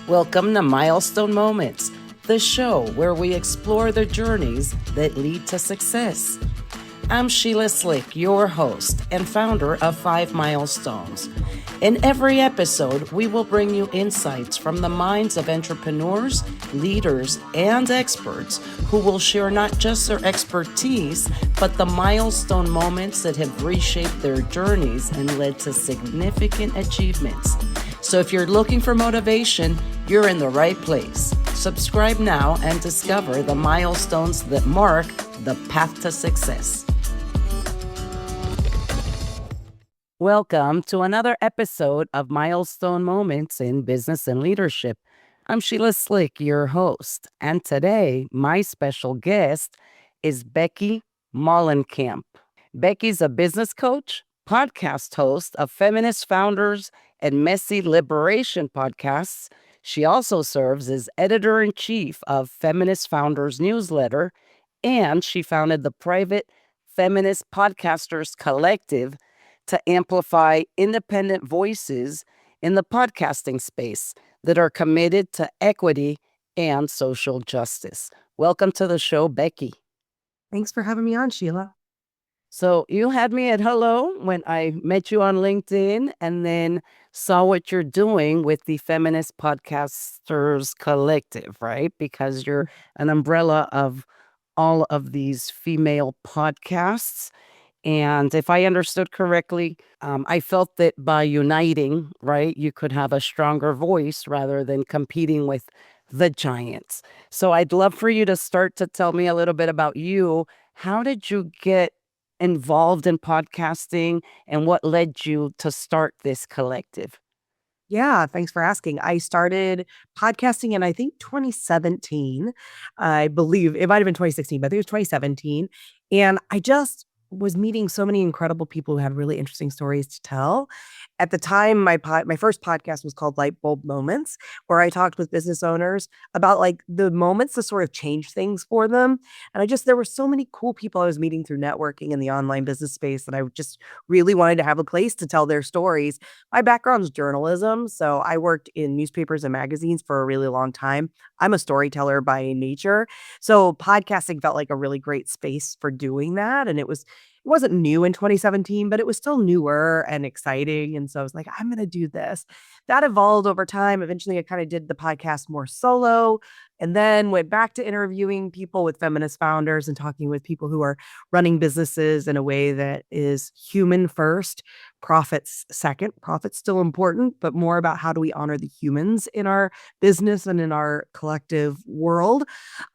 Welcome to Milestone Moments, the show where we explore the journeys that lead to success. I'm Sheila Slick, your host and founder of 5 Milestones. In every episode, we will bring you insights from the minds of entrepreneurs, leaders, and experts who will share not just their expertise, but the milestone moments that have reshaped their journeys and led to significant achievements. So if you're looking for motivation, you're in the right place. Subscribe now and discover the milestones that mark the path to success. Welcome to another episode of Milestone Moments in Business and Leadership. I'm Sheila Slick, your host, and today my special guest is Becky Mollenkamp. Becky's a business coach, podcast host of Feminist Founders and Messy Liberation podcasts. She also serves as editor-in-chief of Feminist Founders newsletter, and she founded the private Feminist Podcasters Collective to amplify independent voices in the podcasting space that are committed to equity and social justice. Welcome to the show, Becky. Thanks for having me on, Sheila. So you had me at hello when I met you on LinkedIn and then saw what you're doing with the Feminist Podcasters Collective, right? Because you're an umbrella of all of these female podcasts. And if I understood correctly, I felt that by uniting, right, you could have a stronger voice rather than competing with the giants. So I'd love for you to start to tell me a little bit about you. How did you get involved in podcasting and what led you to start this collective? Yeah, thanks for asking. I started podcasting in, I think, 2017. I believe it might have been 2016, but I think it was 2017. And I just was meeting so many incredible people who had really interesting stories to tell. At the time, my first podcast was called Light Bulb Moments, where I talked with business owners about like the moments that sort of changed things for them. And there were so many cool people I was meeting through networking in the online business space that I just really wanted to have a place to tell their stories. My background is journalism, so I worked in newspapers and magazines for a really long time. I'm a storyteller by nature, so podcasting felt like a really great space for doing that. And it wasn't new in 2017, but it was still newer and exciting. And so I was like, I'm going to do this. That evolved over time. Eventually, I kind of did the podcast more solo and then went back to interviewing people with feminist founders and talking with people who are running businesses in a way that is human first, profits second. Profits still important, but more about how do we honor the humans in our business and in our collective world.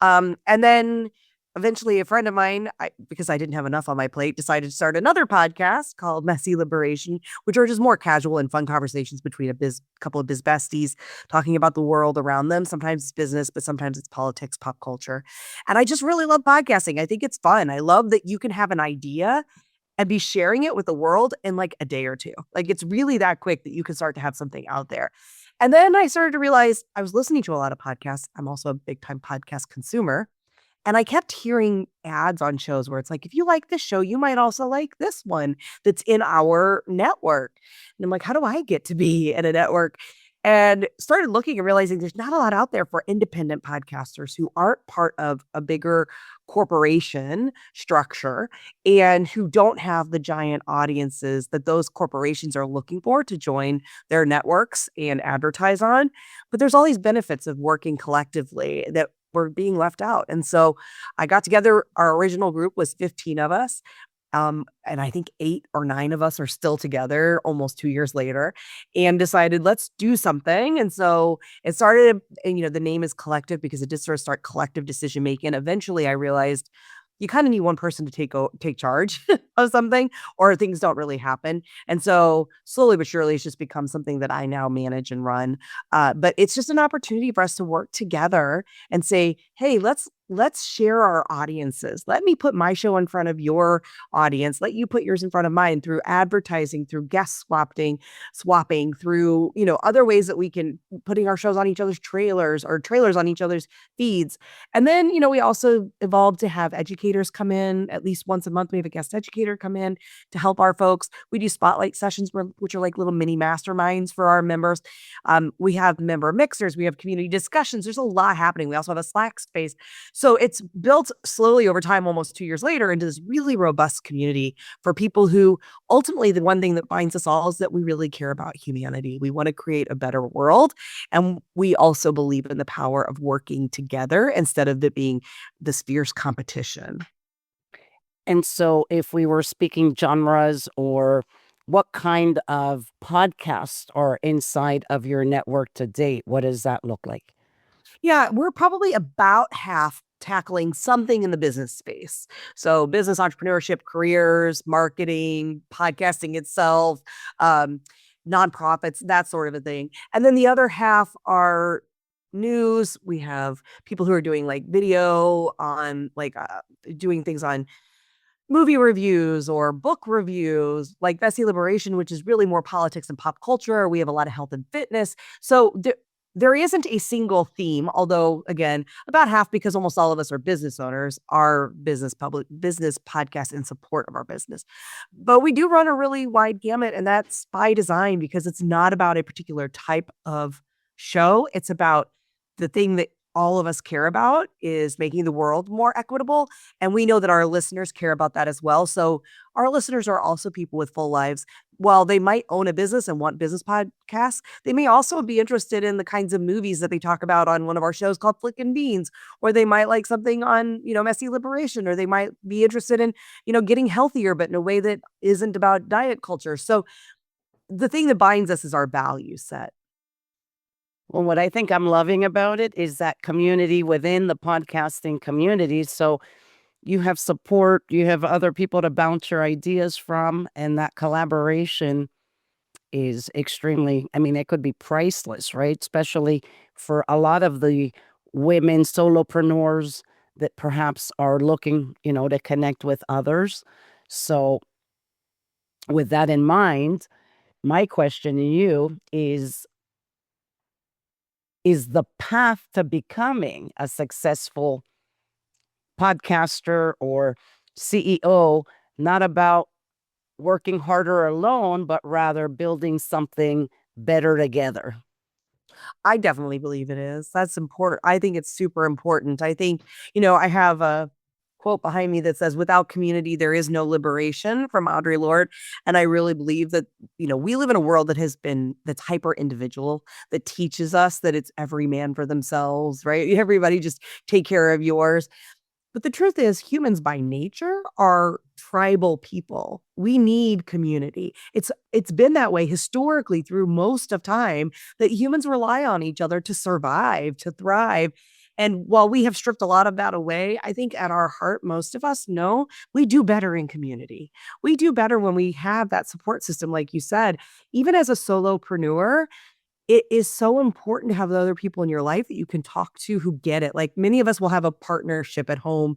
And then eventually, a friend of mine, because I didn't have enough on my plate, decided to start another podcast called Messy Liberation, which are just more casual and fun conversations between a couple of biz besties talking about the world around them. Sometimes it's business, but sometimes it's politics, pop culture. And I just really love podcasting. I think it's fun. I love that you can have an idea and be sharing it with the world in like a day or two. Like it's really that quick that you can start to have something out there. And then I started to realize I was listening to a lot of podcasts. I'm also a big time podcast consumer. And I kept hearing ads on shows where it's like, if you like this show, you might also like this one that's in our network. And I'm like, how do I get to be in a network? And started looking and realizing there's not a lot out there for independent podcasters who aren't part of a bigger corporation structure and who don't have the giant audiences that those corporations are looking for to join their networks and advertise on. But there's all these benefits of working collectively that were being left out. And so I got together. Our original group was 15 of us. And I think 8 or 9 of us are still together almost 2 years later and decided, let's do something. And so it started, and the name is collective because it did sort of start collective decision making. Eventually I realized you kind of need one person to take charge of something or things don't really happen. And so slowly but surely it's just become something that I now manage and run. But it's just an opportunity for us to work together and say, hey, let's let's share our audiences. Let me put my show in front of your audience. Let you put yours in front of mine through advertising, through guest swapping, through, other ways that we can putting our shows on each other's trailers or trailers on each other's feeds. And then, we also evolved to have educators come in at least once a month. We have a guest educator come in to help our folks. We do spotlight sessions, which are like little mini masterminds for our members. We have member mixers. We have community discussions. There's a lot happening. We also have a Slack space. So it's built slowly over time, almost 2 years later, into this really robust community for people who ultimately the one thing that binds us all is that we really care about humanity. We want to create a better world. And we also believe in the power of working together instead of it being this fierce competition. And so if we were speaking genres or what kind of podcasts are inside of your network to date, what does that look like? Yeah, we're probably about half tackling something in the business space. So business entrepreneurship, careers, marketing, podcasting itself, nonprofits, that sort of a thing. And then the other half are news. We have people who are doing like video on doing things on movie reviews or book reviews, like Bessie Liberation, which is really more politics and pop culture. We have a lot of health and fitness. So there isn't a single theme, although again, about half, because almost all of us are business owners, are business podcasts in support of our business. But we do run a really wide gamut, and that's by design because it's not about a particular type of show. It's about the thing that all of us care about is making the world more equitable. And we know that our listeners care about that as well. So our listeners are also people with full lives. While they might own a business and want business podcasts, they may also be interested in the kinds of movies that they talk about on one of our shows called Flickin' Beans, or they might like something on, Messy Liberation, or they might be interested in, getting healthier, but in a way that isn't about diet culture. So the thing that binds us is our value set. Well, what I think I'm loving about it is that community within the podcasting community. So you have support, you have other people to bounce your ideas from, and that collaboration is extremely, I mean, it could be priceless, right? Especially for a lot of the women solopreneurs that perhaps are looking, to connect with others. So with that in mind, my question to you is the path to becoming a successful podcaster or CEO not about working harder alone, but rather building something better together? I definitely believe it is. That's important. I think it's super important. I think, I have a quote behind me that says, without community, there is no liberation, from Audre Lorde. And I really believe that, we live in a world that's hyper individual, that teaches us that it's every man for themselves, right? Everybody just take care of yours. But the truth is, humans by nature are tribal people. We need community. It's been that way historically through most of time, that humans rely on each other to survive, to thrive. And while we have stripped a lot of that away, I think at our heart, most of us know we do better in community. We do better when we have that support system, like you said. Even as a solopreneur, it is so important to have the other people in your life that you can talk to who get it. Like, many of us will have a partnership at home,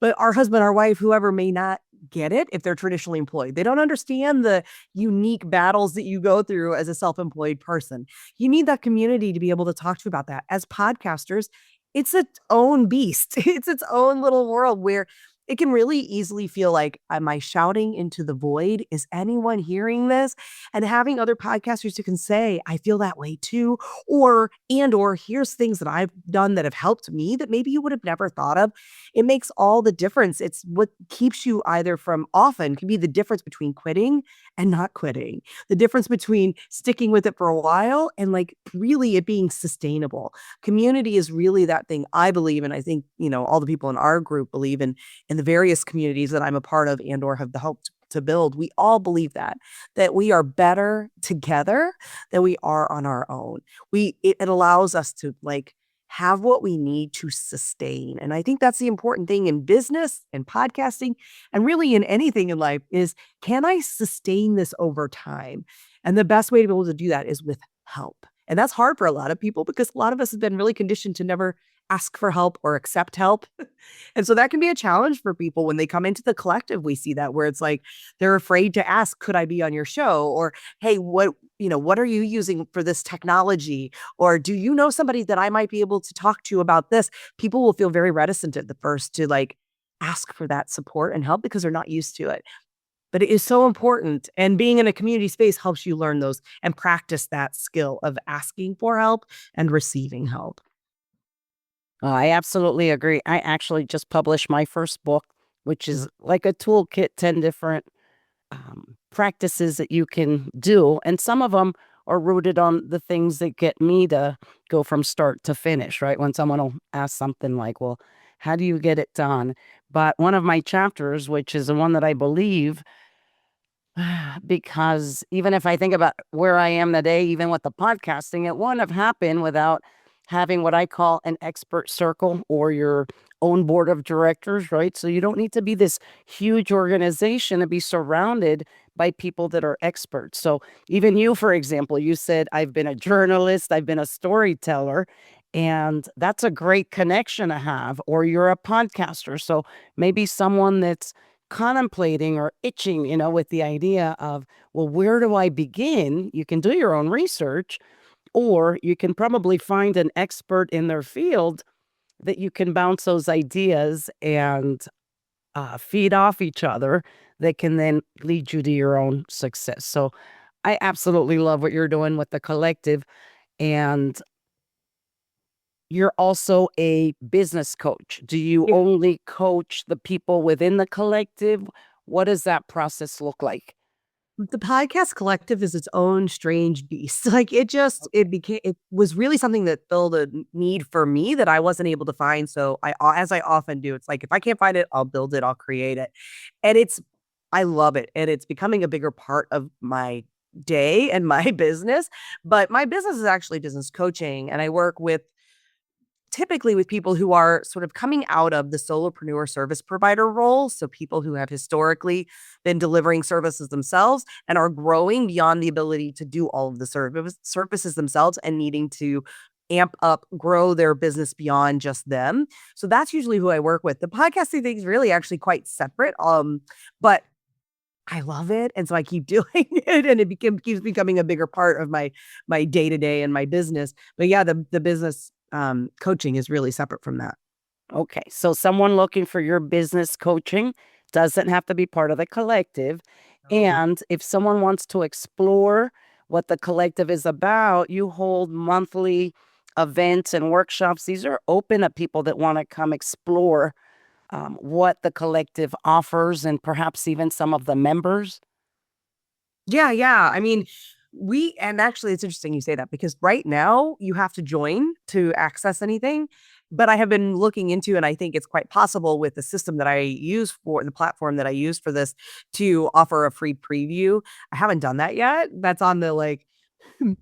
but our husband, our wife, whoever, may not get it if they're traditionally employed. They don't understand the unique battles that you go through as a self-employed person. You need that community to be able to talk to about that. As podcasters, it's its own beast. It's its own little world where it can really easily feel like, am I shouting into the void? Is anyone hearing this? And having other podcasters who can say, I feel that way too, or here's things that I've done that have helped me that maybe you would have never thought of. It makes all the difference. It's what keeps you either from, often can be the difference between quitting and not quitting, the difference between sticking with it for a while and like really it being sustainable. Community is really that thing I believe, and I think, all the people in our group believe in the various communities that I'm a part of and or have helped to build. We all believe that we are better together than we are on our own. It allows us to have what we need to sustain. And I think that's the important thing in business and podcasting and really in anything in life is, can I sustain this over time? And the best way to be able to do that is with help. And that's hard for a lot of people because a lot of us have been really conditioned to never ask for help or accept help. And so that can be a challenge for people when they come into the collective. We see that where it's like they're afraid to ask, could I be on your show? Or, hey, what are you using for this technology? Or do you know somebody that I might be able to talk to about this? People will feel very reticent at the first to like ask for that support and help because they're not used to it. But it is so important. And being in a community space helps you learn those and practice that skill of asking for help and receiving help. I absolutely agree. I actually just published my first book, which is like a toolkit, 10 different practices that you can do. And some of them are rooted on the things that get me to go from start to finish, right? When someone will ask something like, well, how do you get it done? But one of my chapters, which is the one that I believe, because even if I think about where I am today, even with the podcasting, it wouldn't have happened without having what I call an expert circle or your own board of directors, right? So you don't need to be this huge organization to be surrounded by people that are experts. So even you, for example, you said, I've been a journalist, I've been a storyteller, and that's a great connection to have, or you're a podcaster. So maybe someone that's contemplating or itching, with the idea of, well, where do I begin? You can do your own research, or you can probably find an expert in their field that you can bounce those ideas and feed off each other that can then lead you to your own success. So I absolutely love what you're doing with the collective. And you're also a business coach. Do you Yeah. only coach the people within the collective? What does that process look like? The podcast collective is its own strange beast. Like it was really something that filled a need for me that I wasn't able to find. So as I often do, it's like, if I can't find it, I'll build it, I'll create it. And I love it. And it's becoming a bigger part of my day and my business. But my business is actually business coaching. And I work typically with people who are sort of coming out of the solopreneur service provider role. So people who have historically been delivering services themselves and are growing beyond the ability to do all of the services themselves and needing to amp up, grow their business beyond just them. So that's usually who I work with. The podcasting thing is really actually quite separate. But I love it. And so I keep doing it, and keeps becoming a bigger part of my day-to-day and my business. But yeah, the business coaching is really separate from that. Okay, so someone looking for your business coaching doesn't have to be part of the collective. Oh. And if someone wants to explore what the collective is about, you hold monthly events and workshops. These are open to people that want to come explore what the collective offers and perhaps even some of the members. Yeah, yeah. I mean, and actually it's interesting you say that because right now you have to join to access anything. But I have been looking into, and I think it's quite possible with the system that I use for the platform that I use for this to offer a free preview. I haven't done that yet. That's on the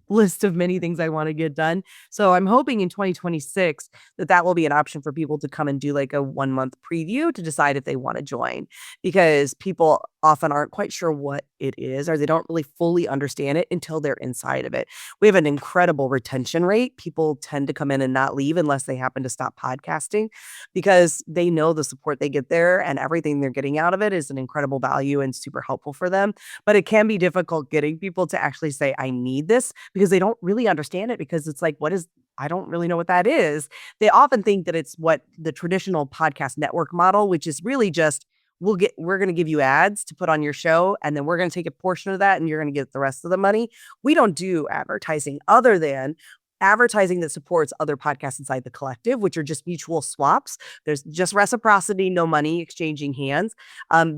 list of many things I want to get done. So I'm hoping in 2026 that will be an option for people to come and do like a 1 month preview to decide if they want to join, because people often aren't quite sure what it is, or they don't really fully understand it until they're inside of it. We have an incredible retention rate. People tend to come in and not leave unless they happen to stop podcasting because they know the support they get there and everything they're getting out of it is an incredible value and super helpful for them. But it can be difficult getting people to actually say, I need this, because they don't really understand it, because it's like, I don't really know what that is. They often think that it's what the traditional podcast network model, which is really just, we're going to give you ads to put on your show, and then we're going to take a portion of that and you're going to get the rest of the money. We don't do advertising other than advertising that supports other podcasts inside the collective, which are just mutual swaps. There's just reciprocity, no money exchanging hands.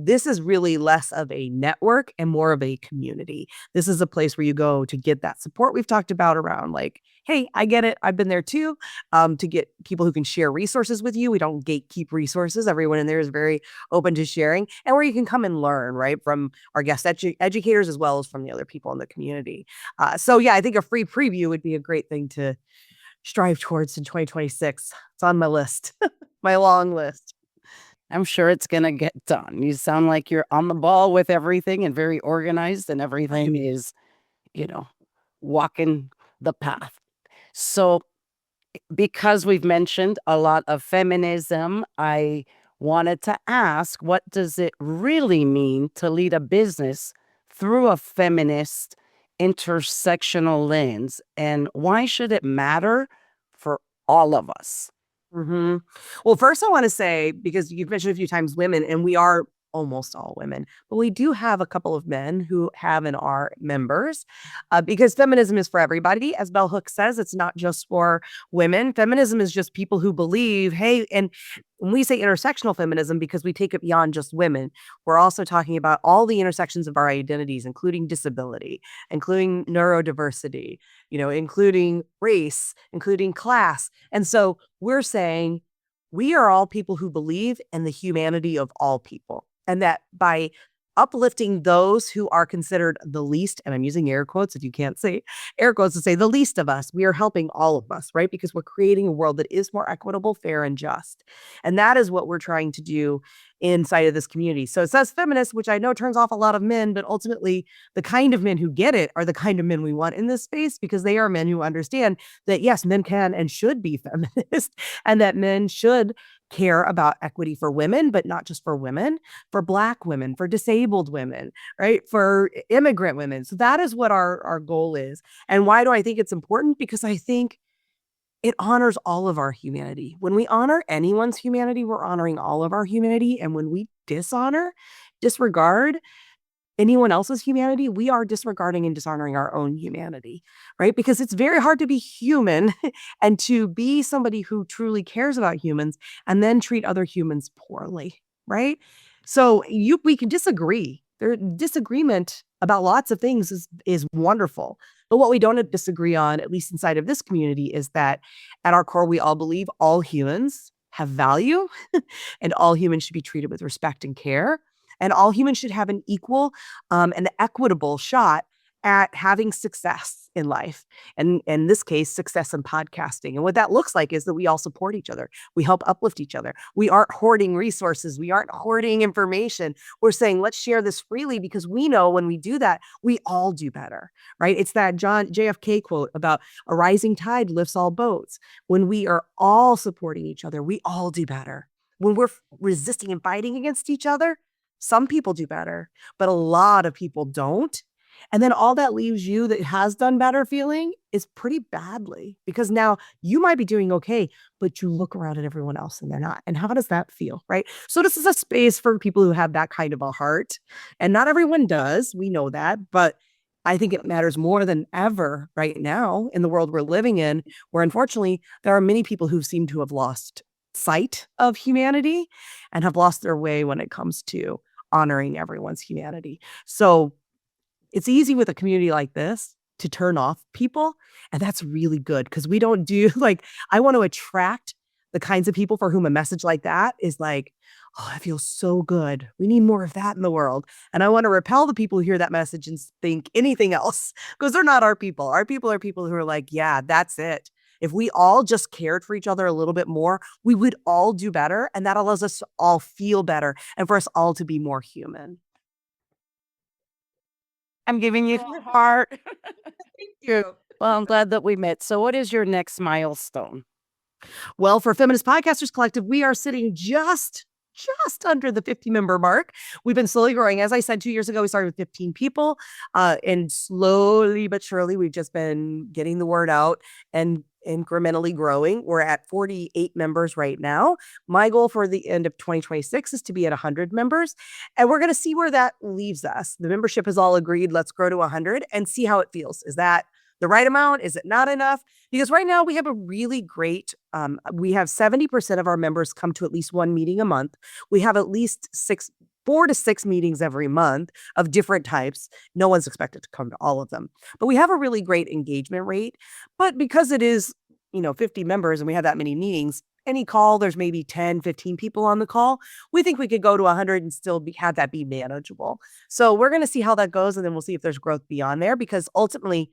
This is really less of a network and more of a community. This is a place where you go to get that support we've talked about around like, hey, I get it, I've been there too, to get people who can share resources with you. We don't gatekeep resources. Everyone in there is very open to sharing, and where you can come and learn, right, from our guest educators as well as from the other people in the community. So yeah, I think a free preview would be a great thing to strive towards in 2026. It's on my list, my long list. I'm sure it's going to get done. You sound like you're on the ball with everything and very organized, and everything is, you know, walking the path. So, because we've mentioned a lot of feminism, I wanted to ask, what does it really mean to lead a business through a feminist intersectional lens? And why should it matter for all of us? hmm Well, first, I want to say, because you've mentioned a few times women, and we are almost all women, but we do have a couple of men who have and are members, because feminism is for everybody. As Bell Hooks says, it's not just for women. Feminism is just people who believe, hey, and when we say intersectional feminism, because we take it beyond just women, we're also talking about all the intersections of our identities, including disability, including neurodiversity, including race, including class. And so we're saying we are all people who believe in the humanity of all people. And that by uplifting those who are considered the least, and I'm using air quotes if you can't say air quotes to say the least of us, we are helping all of us, right? Because we're creating a world that is more equitable, fair, and just. And that is what we're trying to do inside of this community. So it says feminist, which I know turns off a lot of men, but ultimately the kind of men who get it are the kind of men we want in this space, because they are men who understand that, yes, men can and should be feminist, and that men should care about equity for women, but not just for women, for Black women, for disabled women, right? For immigrant women. So that is what our goal is. And why do I think it's important? Because I think it honors all of our humanity. When we honor anyone's humanity, we're honoring all of our humanity. And when we disregard anyone else's humanity, we are disregarding and dishonoring our own humanity, right? Because it's very hard to be human and to be somebody who truly cares about humans and then treat other humans poorly, right? So we can disagree. Disagreement about lots of things is wonderful. But what we don't disagree on, at least inside of this community, is that at our core, we all believe all humans have value and all humans should be treated with respect and care. And all humans should have an equal and equitable shot at having success in life. And in this case, success in podcasting. And what that looks like is that we all support each other. We help uplift each other. We aren't hoarding resources. We aren't hoarding information. We're saying, let's share this freely, because we know when we do that, we all do better, right? It's that John JFK quote about a rising tide lifts all boats. When we are all supporting each other, we all do better. When we're resisting and fighting against each other, some people do better, but a lot of people don't. And then all that leaves you that has done better feeling is pretty badly, because now you might be doing okay, but you look around at everyone else and they're not. And how does that feel, right? So this is a space for people who have that kind of a heart. And not everyone does. We know that. But I think it matters more than ever right now in the world we're living in, where unfortunately there are many people who seem to have lost sight of humanity and have lost their way when it comes to honoring everyone's humanity. So it's easy with a community like this to turn off people. And that's really good, because we don't do like, I want to attract the kinds of people for whom a message like that is like, oh, that feels so good. We need more of that in the world. And I want to repel the people who hear that message and think anything else, because they're not our people. Our people are people who are like, yeah, that's it. If we all just cared for each other a little bit more, we would all do better. And that allows us to all feel better and for us all to be more human. I'm giving you your heart. Thank you. Well, I'm glad that we met. So, what is your next milestone? Well, for Feminist Podcasters Collective, we are sitting just under the 50-member mark. We've been slowly growing. As I said, 2 years ago, we started with 15 people. And slowly but surely, we've just been getting the word out and incrementally growing. We're at 48 members right now. My goal for the end of 2026 is to be at 100 members. And we're going to see where that leaves us. The membership has all agreed, let's grow to 100 and see how it feels. Is that the right amount? Is it not enough? Because right now we have a really great, we have 70% of our members come to at least one meeting a month. We have at least 4 to 6 meetings every month of different types. No one's expected to come to all of them, but we have a really great engagement rate. But because it is, 50 members and we have that many meetings, any call, there's maybe 10, 15 people on the call. We think we could go to 100 and still have that be manageable. So we're going to see how that goes. And then we'll see if there's growth beyond there, because ultimately,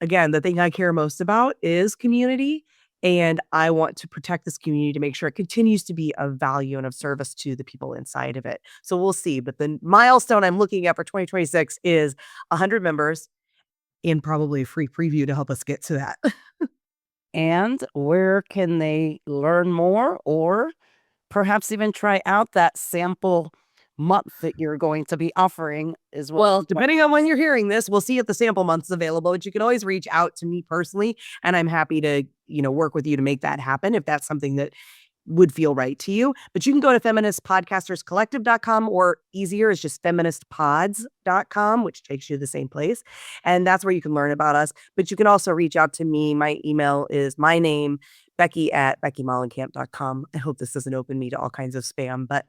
again, the thing I care most about is community. And I want to protect this community to make sure it continues to be of value and of service to the people inside of it. So we'll see. But the milestone I'm looking at for 2026 is 100 members, and probably a free preview to help us get to that. And where can they learn more or perhaps even try out that sample month that you're going to be offering as well? Well, depending on when you're hearing this, we'll see if the sample month's available, but you can always reach out to me personally, and I'm happy to, work with you to make that happen if that's something that would feel right to you. But you can go to feministpodcasterscollective.com, or easier is just feministpods.com, which takes you to the same place. And that's where you can learn about us. But you can also reach out to me. My email is my name, Becky at BeckyMollenkamp.com. I hope this doesn't open me to all kinds of spam, but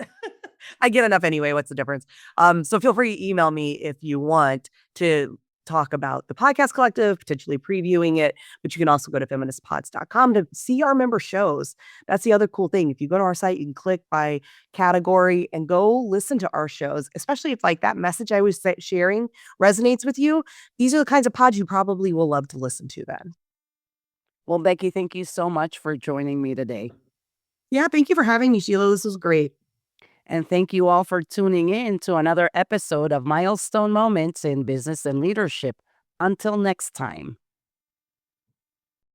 I get enough anyway. What's the difference? So feel free to email me if you want to talk about the podcast collective, potentially previewing it, but you can also go to feministpods.com to see our member shows. That's the other cool thing. If you go to our site, you can click by category and go listen to our shows, especially if like that message I was sharing resonates with you. These are the kinds of pods you probably will love to listen to then. Well, Becky, thank you so much for joining me today. Yeah, thank you for having me, Sheila. This was great. And thank you all for tuning in to another episode of Milestone Moments in Business and Leadership. Until next time.